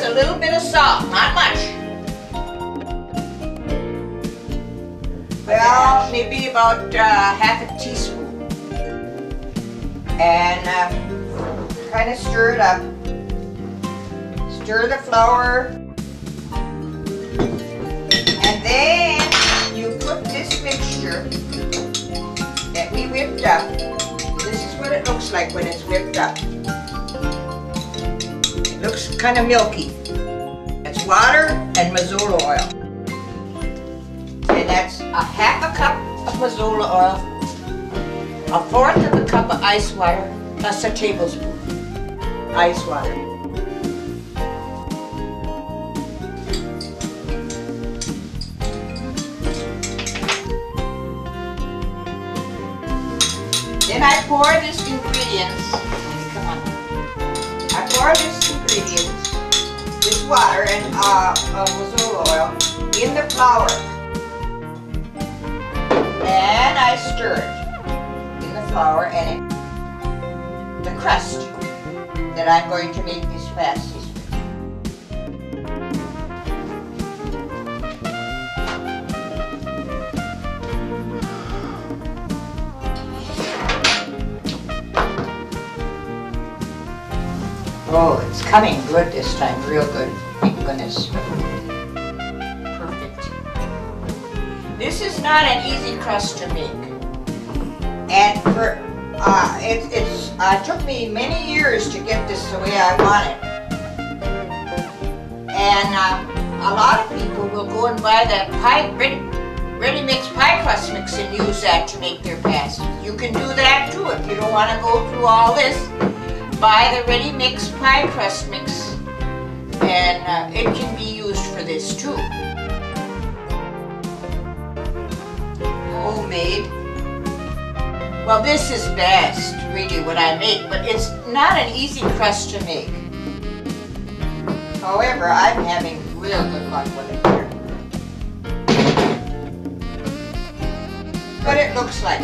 just a little bit of salt, not much. Well, maybe about half a teaspoon. And kind of stir it up. Stir the flour. And then you put this mixture that we whipped up. This is what it looks like when it's whipped up. It looks kind of milky. It's water and mazola oil. And that's a half a cup of mazola oil, a fourth of a cup of ice water, plus a tablespoon ice water. Then I pour this ingredients, come on, I pour this ingredients, this water and mazola oil in the flour. And I stir it in the flour and in the crust that I'm going to make these pasties with. Oh, it's coming good this time, real good. Thank goodness. This is not an easy crust to make, and for it took me many years to get this the way I want it. And a lot of people will go and buy that ready-mixed pie crust mix and use that to make their pasties. You can do that too if you don't want to go through all this. Buy the ready-mixed pie crust mix, and it can be used for this too. Homemade. Well, this is best, really, what I make, but it's not an easy crust to make. However, I'm having real good luck with it here. What it looks like.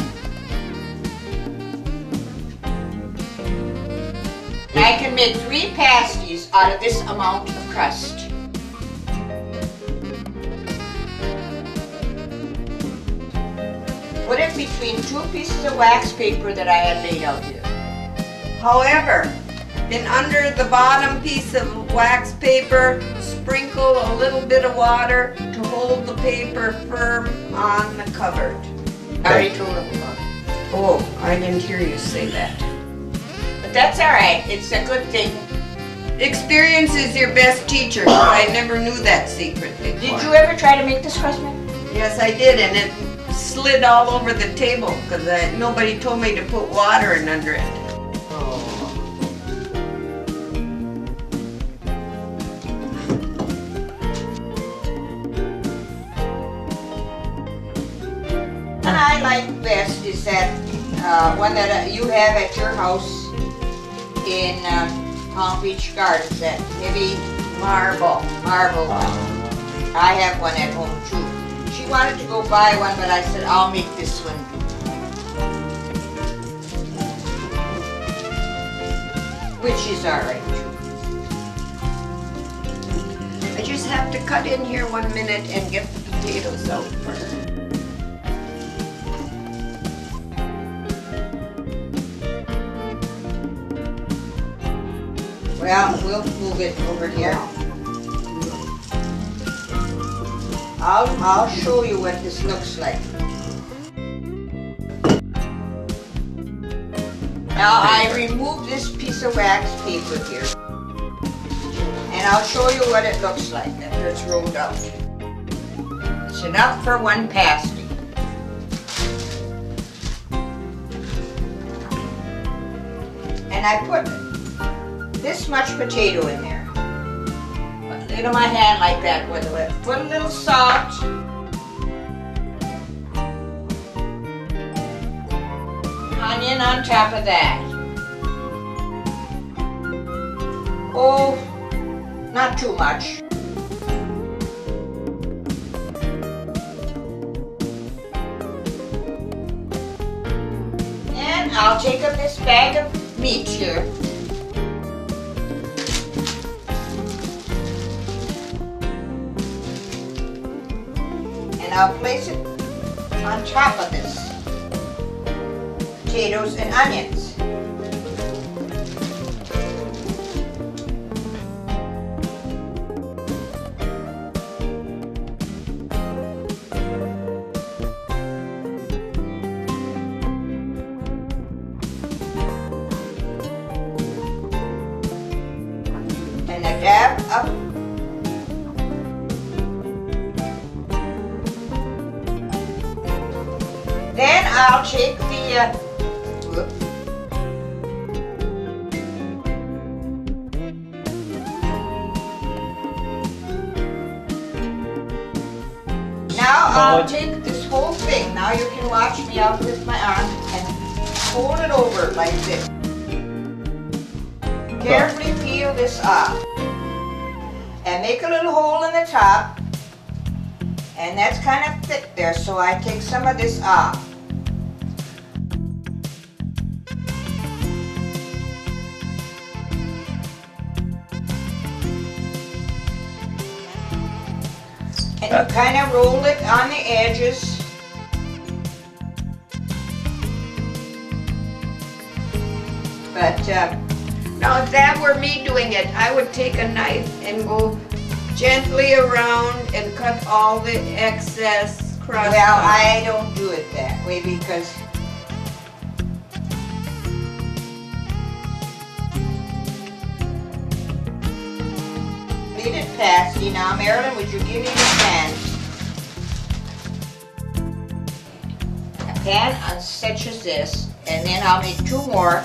I can make 3 pasties out of this amount of crust. Put it between 2 pieces of wax paper that I had laid out here. However, then under the bottom piece of wax paper, sprinkle a little bit of water to hold the paper firm on the cupboard. I already told him about it. Oh, I didn't hear you say that. But that's alright, it's a good thing. Experience is your best teacher. I never knew that secret before. Did you ever try to make this crust, man? Yes, I did, and it slid all over the table because nobody told me to put water in under it. What I like best is that one that you have at your house in Palm Beach Gardens, that heavy marble one. I have one at home too. She wanted to go buy one, but I said, I'll make this one. Which is alright too. I just have to cut in here 1 minute and get the potatoes out first. Well, we'll move it over here. I'll show you what this looks like. Now I removed this piece of wax paper here, and I'll show you what it looks like after it's rolled out. It's enough for 1 pasty. And I put this much potato in there. Into my hand like that with it. Put a little salt. Onion on top of that. Oh, not too much. And I'll take up this bag of meat here. Now place it on top of this. Potatoes and onions. And a dab up. Then I'll take the now I'll take this whole thing. Now you can watch me out with my arm and hold it over like this. Carefully peel this off and make a little hole in the top, and that's kind of thick there, so I take some of this off. And you kind of roll it on the edges. But now if that were me doing it, I would take a knife and go gently around and cut all the excess crust well, off. I don't do it that way because leave it pasty. Now, Marilyn, would you give me the pan? A pan such as this, and then I'll make two more.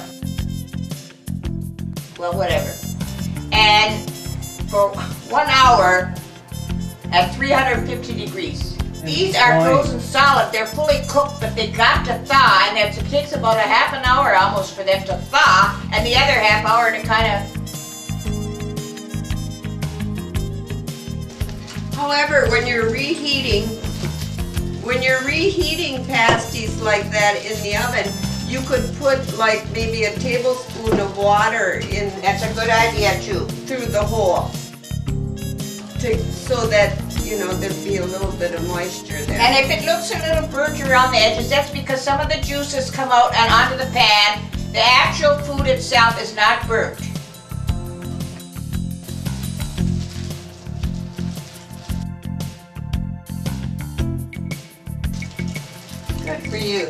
Well, whatever. And for 1 hour at 350 degrees. These are frozen solid. They're fully cooked, but they got to thaw, and it takes about a half an hour almost for them to thaw, and the other half hour to kind of. However, when you're reheating pasties like that in the oven, you could put like maybe a tablespoon of water in. That's a good idea too. Through the hole, so that there'd be a little bit of moisture there. And if it looks a little burnt around the edges, that's because some of the juices come out and onto the pan. The actual food itself is not burnt. Good for you.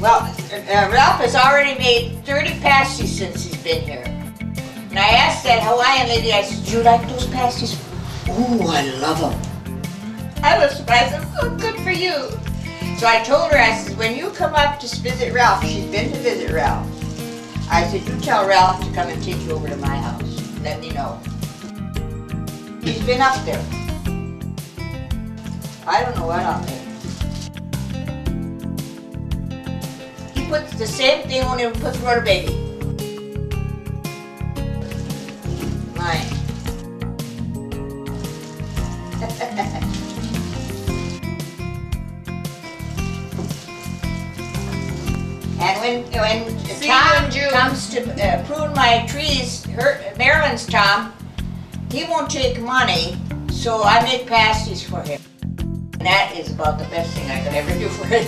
Well, Ralph has already made 30 pasties since he's been here. And I asked that Hawaiian lady, I said, do you like those pasties? Ooh, I love them. I was surprised. I said, oh, good for you. So I told her, I said, when you come up to visit Ralph, she's been to visit Ralph. I said, you tell Ralph to come and take you over to my house. Let me know. He's been up there. I don't know what I'll make. He puts the same thing on him, puts rubber baby. Mine. And when Tom comes to prune my trees, Marilyn's Tom, he won't take money, so I make pasties for him. And that is about the best thing I could ever do for him.